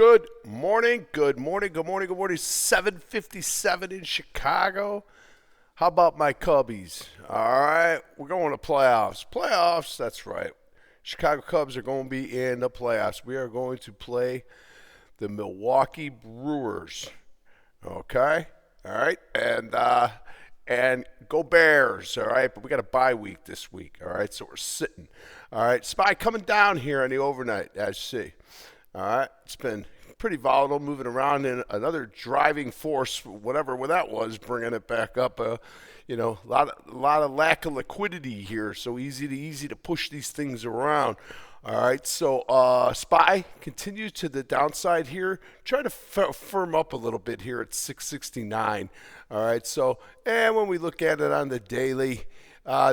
Good morning, good morning, good morning, good morning. 7:57 in Chicago. How about my Cubbies? All right, we're going to playoffs. Playoffs, that's right. Chicago Cubs are going to be in the playoffs. We are going to play the Milwaukee Brewers. Okay? All right? And go Bears, all right? But we got a bye week this week, all right? So we're sitting. All right, Spy coming down here on the overnight, as you see. All right, it's been pretty volatile, moving around in another driving force, whatever that was, bringing it back up. A lot of lack of liquidity here, so easy to push these things around. All right, so SPY continues to the downside here. Try to firm up a little bit here at 669. All right, so and when we look at it on the daily.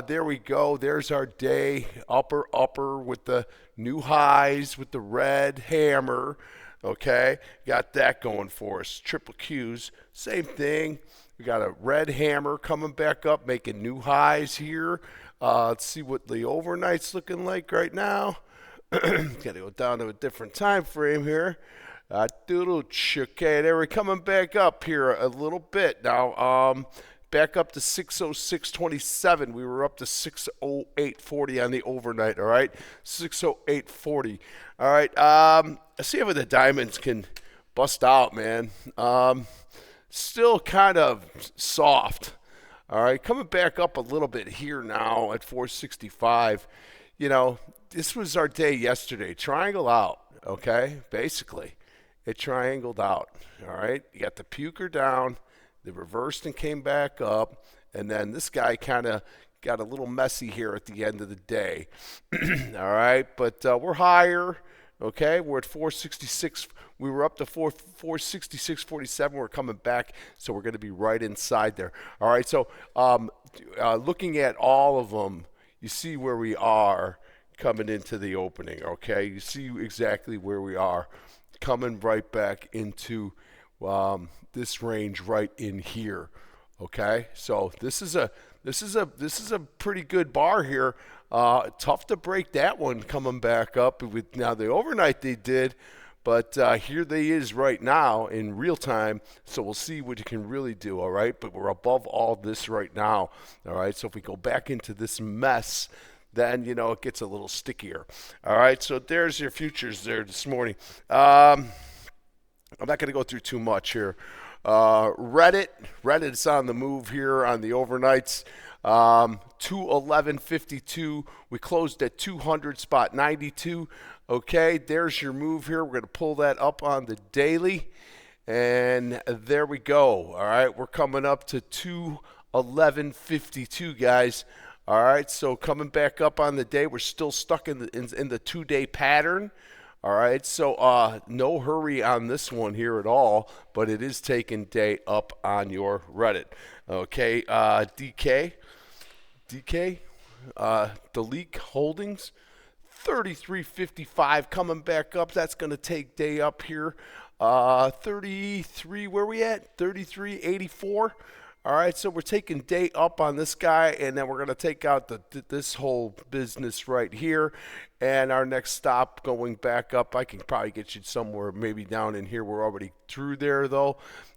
There we go. There's our day. Upper with the new highs with the red hammer. Okay. Got that going for us. Triple Qs. Same thing. We got a red hammer coming back up, making new highs here. Let's see what the overnight's looking like right now. Got to go down to a different time frame here. Okay, there we're coming back up here a little bit now. Back up to 606.27. We were up to 608.40 on the overnight. All right, 608.40. All right. Let's see if the diamonds can bust out, man. Still kind of soft. All right, coming back up a little bit here now at 465. You know, this was our day yesterday. Triangle out. Okay, basically, it triangled out. All right, you got the puker down. They reversed and came back up, and then this guy kind of got a little messy here at the end of the day. All right, but we're higher. Okay, we're at 466. We were up to 466.47. We're coming back, so we're going to be right inside there. All right, so looking at all of them, you see where we are coming into the opening. Okay, you see exactly where we are coming right back into this range right in here. Okay, so this is a pretty good bar here. Tough to break that one coming back up with now the overnight they did, but here they is right now in real time. So we'll see what you can really do. All right, but we're above all this right now. All right, so if we go back into this mess, then it gets a little stickier. All right, so there's your futures there this morning. I'm not going to go through too much here. Reddit's on the move here on the overnights. 211.52. We closed at 200 spot 92. Okay, there's your move here. We're going to pull that up on the daily. And there we go. All right, we're coming up to 211.52, guys. All right, so coming back up on the day, we're still stuck in the 2-day pattern. All right, so no hurry on this one here at all, but it is taking day up on your Reddit. Okay, DK, the Leak Holdings, 33.55 coming back up. That's going to take day up here. 33, where we at? 33.84. All right, so we're taking day up on this guy, and then we're going to take out this whole business right here. And our next stop going back up, I can probably get you somewhere maybe down in here. We're already through there, though.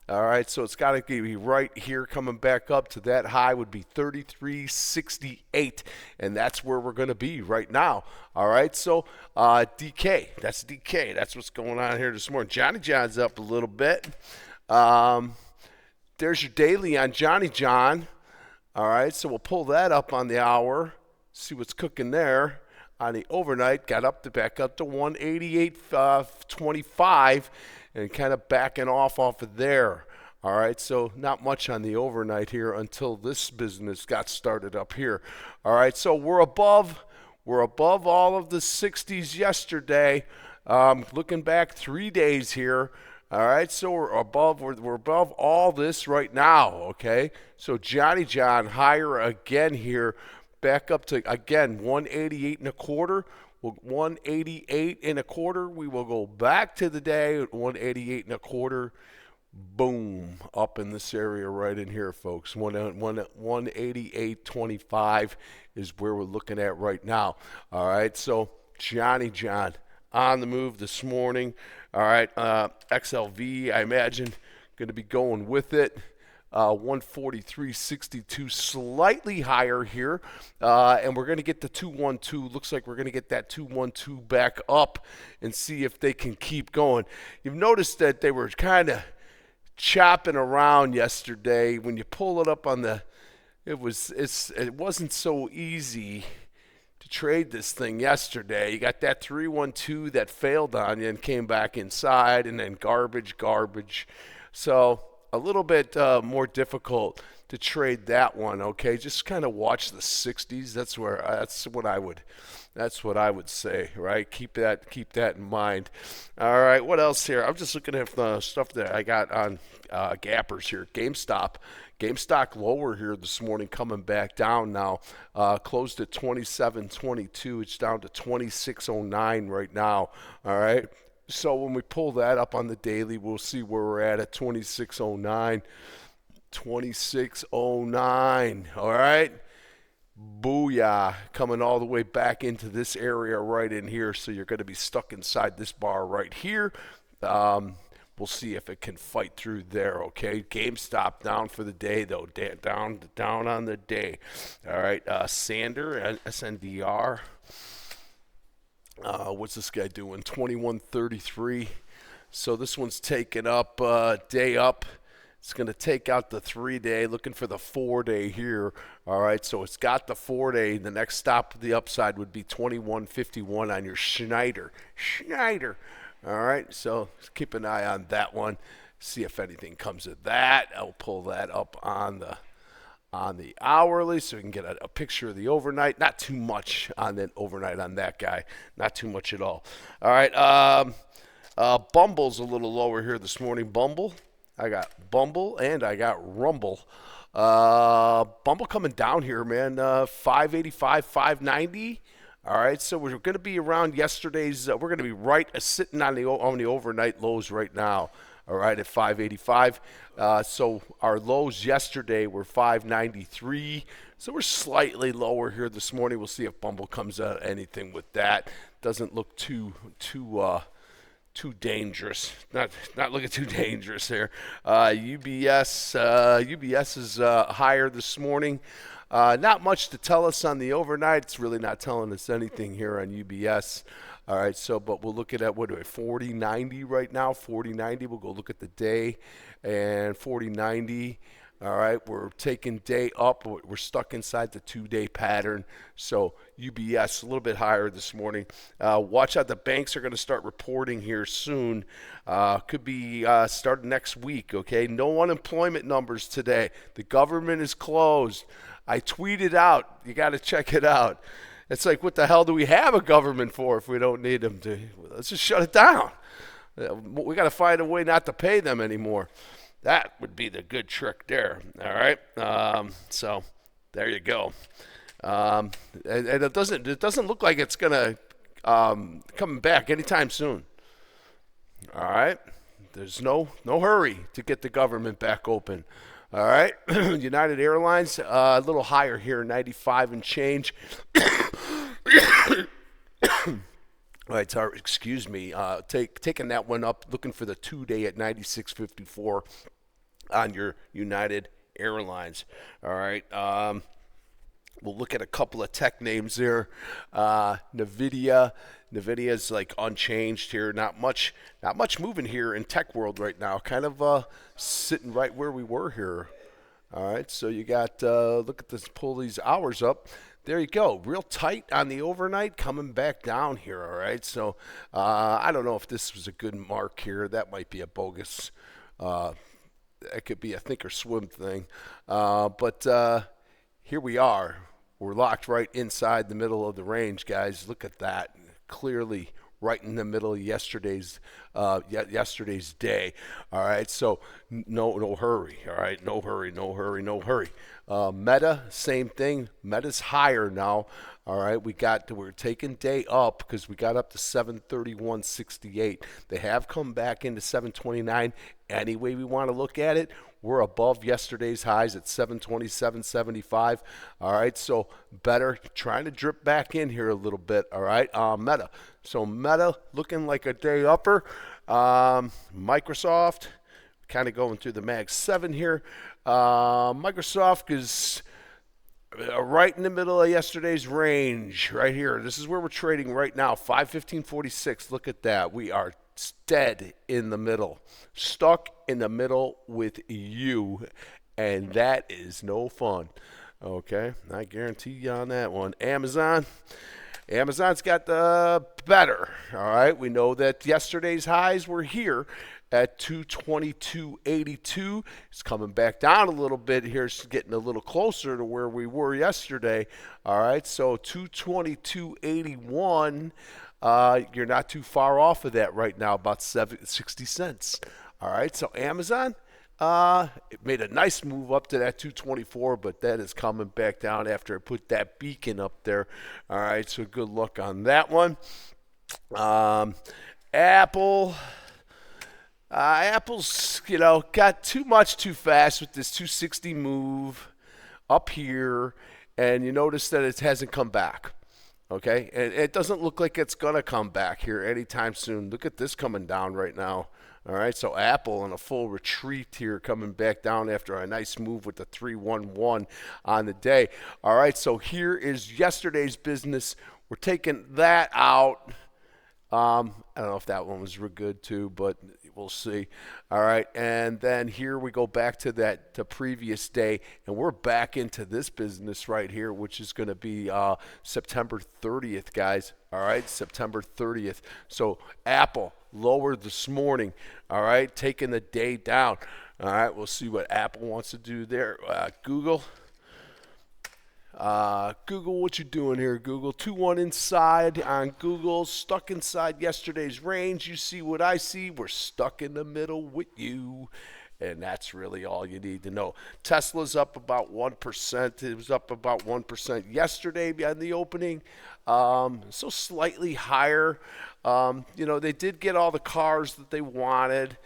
All right, so it's got to be right here coming back up to that high would be 33.68, and that's where we're going to be right now. All right, so DK, that's DK. That's what's going on here this morning. Johnny John's up a little bit. There's your daily on Johnny John. All right, so we'll pull that up on the hour, see what's cooking there. On the overnight, got back up to 188.25 and kind of backing off of there. All right, so not much on the overnight here until this business got started up here. All right, so we're above all of the 60s yesterday. Looking back 3 days here. All right, so we're above all this right now, okay? So Johnny John higher again here, back up to, again, 188.25. 188.25. We will go back to the day at 188.25. Boom, up in this area right in here, folks. 188.25 is where we're looking at right now. All right, so Johnny John on the move this morning. All right, XLV, I imagine, going to be going with it. 143.62, slightly higher here, and we're going to get the 212. Looks like we're going to get that 212 back up and see if they can keep going. You've noticed that they were kind of chopping around yesterday. When you pull it up on the, it wasn't so easy to trade this thing yesterday. You got that 312 that failed on you and came back inside, and then garbage. So a little bit more difficult to trade that one. Okay, just kind of watch the 60s. That's what I would say. Right, keep that in mind. All right, what else here? I'm just looking at the stuff that I got on gappers here. GameStop lower here this morning, coming back down now. Closed at 27.22. It's down to 26.09 right now. All right. So when we pull that up on the daily, we'll see where we're at 26.09. 26.09. All right. Booyah. Coming all the way back into this area right in here. So you're going to be stuck inside this bar right here. We'll see if it can fight through there, okay? GameStop down for the day, though. Down on the day. All right, Sander, SNDR. What's this guy doing? 21.33. So this one's taking up day up. It's going to take out the 3-day, looking for the 4-day here. All right, so it's got the 4-day. The next stop of the upside would be 21.51 on your Schneider. All right, so keep an eye on that one. See if anything comes of that. I'll pull that up on the hourly so we can get a picture of the overnight. Not too much on that overnight on that guy. Not too much at all. All right, Bumble's a little lower here this morning. Bumble. I got Bumble and I got Rumble. Bumble coming down here, man. 585, 590. All right, so we're going to be around yesterday's. We're going to be right sitting on the overnight lows right now. All right, at 585. So our lows yesterday were 593. So we're slightly lower here this morning. We'll see if Bumble comes out anything with that. Doesn't look too dangerous. Not looking too dangerous there. UBS is higher this morning. Not much to tell us on the overnight. It's really not telling us anything here on UBS. All right, so but we'll look at 40.90 right now. 40.90. We'll go look at the day and 40.90. All right, we're taking day up. We're stuck inside the 2-day pattern. So UBS a little bit higher this morning. Watch out, the banks are going to start reporting here soon. Could be starting next week. Okay, no unemployment numbers today. The government is closed. I tweeted out. You got to check it out. It's like, what the hell do we have a government for if we don't need them to? Let's just shut it down. We got to find a way not to pay them anymore. That would be the good trick there. All right. So there you go. And it doesn't look like it's gonna come back anytime soon. All right. There's no hurry to get the government back open. All right. United Airlines a little higher here, 95 and change. All right, sorry, excuse me. Taking that one up, looking for the 2-day at 96.54 on your United Airlines. All right. We'll look at a couple of tech names there. NVIDIA. NVIDIA's like unchanged here. Not much moving here in tech world right now. Kind of sitting right where we were here. All right, so you got look at this. Pull these hours up. There you go. Real tight on the overnight, coming back down here. All right, so I don't know if this was a good mark here. That might be a bogus. It could be a think or swim thing. But here we are. We're locked right inside the middle of the range, guys. Look at that. Clearly right in the middle of yesterday's day. All right, so no hurry. All right, no hurry. Meta, same thing. Meta's higher now. All right, we're taking day up because we got up to 731.68. They have come back into 729. Any way we want to look at it, we're above yesterday's highs at 727.75. All right, so better trying to drip back in here a little bit. All right, Meta So Meta looking like a day upper. Microsoft kind of going through the Mag 7 here. Microsoft is right in the middle of yesterday's range right here. This is where we're trading right now, 515.46. Look at that. We are dead in the middle, stuck in the middle with you, and that is no fun. Okay, I guarantee you on that one. Amazon's got the better. All right, we know that yesterday's highs were here at 222.82. It's coming back down a little bit here. It's getting a little closer to where we were yesterday. All right, so 222.81. You're not too far off of that right now, about 60 cents. All right, so Amazon, it made a nice move up to that 224, but that is coming back down after it put that beacon up there. All right, so good luck on that one. Apple. Apple's, got too much too fast with this 260 move up here, and you notice that it hasn't come back. Okay, and it doesn't look like it's gonna come back here anytime soon. Look at this coming down right now. All right, so Apple in a full retreat here, coming back down after a nice move with the 311 on the day. All right, so here is yesterday's business. We're taking that out. I don't know if that one was real good too, but we'll see. All right, and then here we go back to the previous day, and we're back into this business right here, which is going to be September 30th, guys. All right, September 30th. So Apple lower this morning. All right, taking the day down. All right, we'll see what Apple wants to do there. Google, what you doing here, Google? 2-1 inside on Google, stuck inside yesterday's range. You see what I see. We're stuck in the middle with you, and that's really all you need to know. Tesla's up about 1%. It was up about 1% yesterday on the opening, so slightly higher. They did get all the cars that they wanted,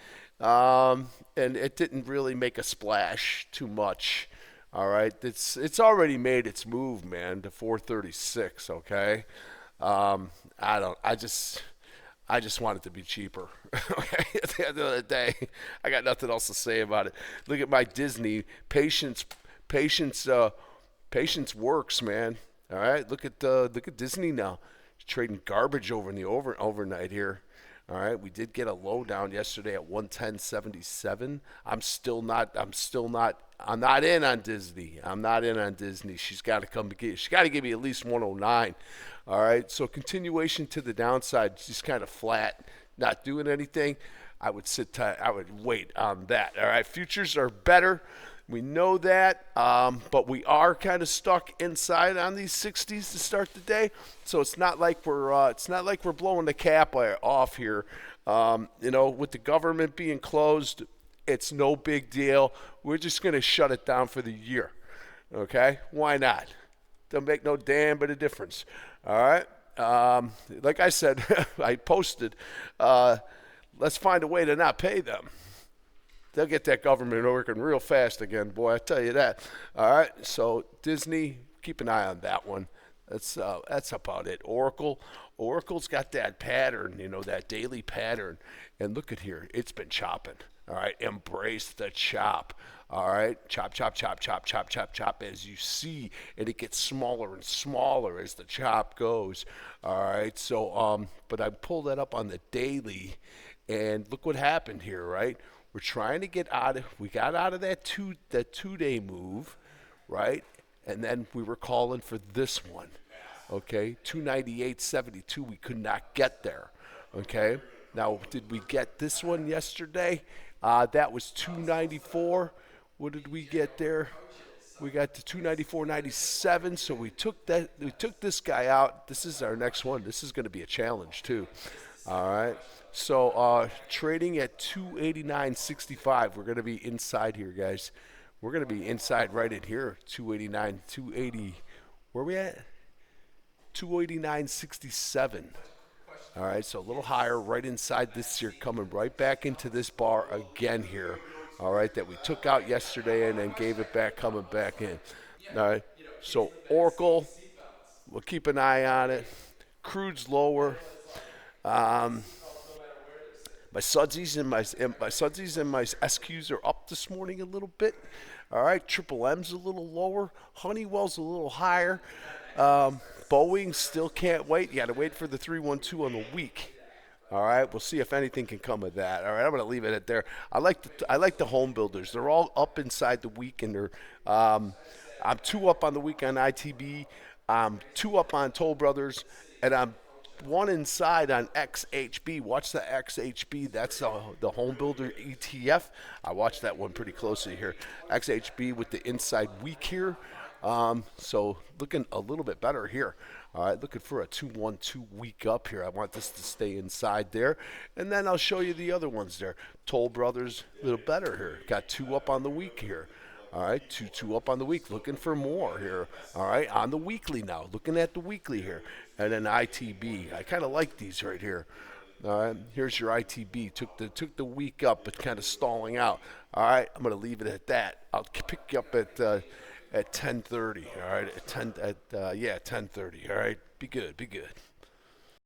and it didn't really make a splash too much. All right, it's already made its move, man, to 436. Okay, I just want it to be cheaper. Okay, at the end of the day, I got nothing else to say about it. Look at my Disney patience works, man. All right, look at Disney now, trading garbage over in the overnight here. All right, we did get a low down yesterday at 110.77. I'm not in on Disney. She's got to give me at least 109. All right, so continuation to the downside, just kind of flat, not doing anything. I would sit tight. I would wait on that. All right, futures are better. We know that, but we are kind of stuck inside on these 60s to start the day. So it's not like we're blowing the cap off here. With the government being closed, it's no big deal. We're just going to shut it down for the year. Okay? Why not? Don't make no damn bit of difference. All right? Like I said, I posted, let's find a way to not pay them. They'll get that government working real fast again, boy, I tell you that. All right, so Disney, keep an eye on that one. That's about it. Oracle's got that pattern, that daily pattern. And look at here, it's been chopping. All right, embrace the chop. All right, chop, chop, chop, chop, chop, chop, chop, as you see, and it gets smaller and smaller as the chop goes. All right, so but I pulled that up on the daily, and look what happened here, right? We're trying to we got out of that 2-day move, right? And then we were calling for this one, okay? 298.72, we could not get there, okay? Now, did we get this one yesterday? That was 294. What did we get there? We got to 294.97, so we took this guy out. This is our next one. This is going to be a challenge too. All right. So trading at 289.65. We're going to be inside here, guys. We're going to be inside right in here. 289, 280. Where are we at? 289.67. All right, so a little higher right inside this here, coming right back into this bar again here. All right, that we took out yesterday and then gave it back, coming back in. All right, so Oracle, we'll keep an eye on it. Crude's lower. My Sudsies and my SQs are up this morning a little bit. All right, Triple M's a little lower, Honeywell's a little higher. Boeing still can't wait. You got to wait for the 312 on the week. All right, we'll see if anything can come of that. All right, I'm going to leave it at there. I like the home builders. They're all up inside the week, and I'm 2 up on the week on ITB. I'm 2 up on Toll Brothers, and I'm 1 inside on XHB. Watch the XHB. That's the home builder ETF. I watched that one pretty closely here. XHB with the inside week here. So looking a little bit better here. All right, looking for a 2-1-2 week up here. I want this to stay inside there. And then I'll show you the other ones there. Toll Brothers, a little better here. Got 2 up on the week here. All right, 2 up on the week. Looking for more here. All right, on the weekly now. Looking at the weekly here. And then ITB. I kind of like these right here. All right, here's your ITB. Took the week up, but kind of stalling out. All right, I'm going to leave it at that. I'll pick you up at 10:30. All right, at 10:30. All right, be good.